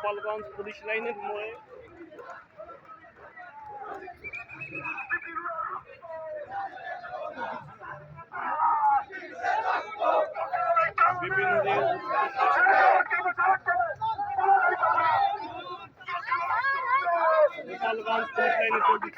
Gopalganj police লাইনের মোড়ে Gopalganj police লাইনে চলছে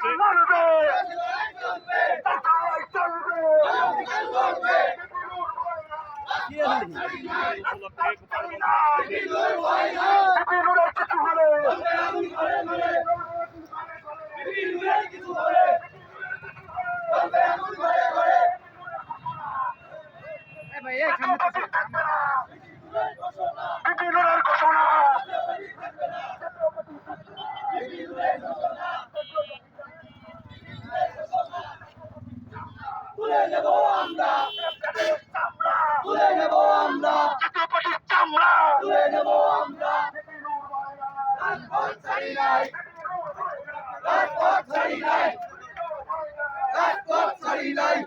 তুলে নেব আমরা তুলে নেব আমরা তুলে নেব আমরা রাজপথ ছাড়ি নাই রাজপথ ছাড়ি নাই রাজপথ ছাড়ি নাই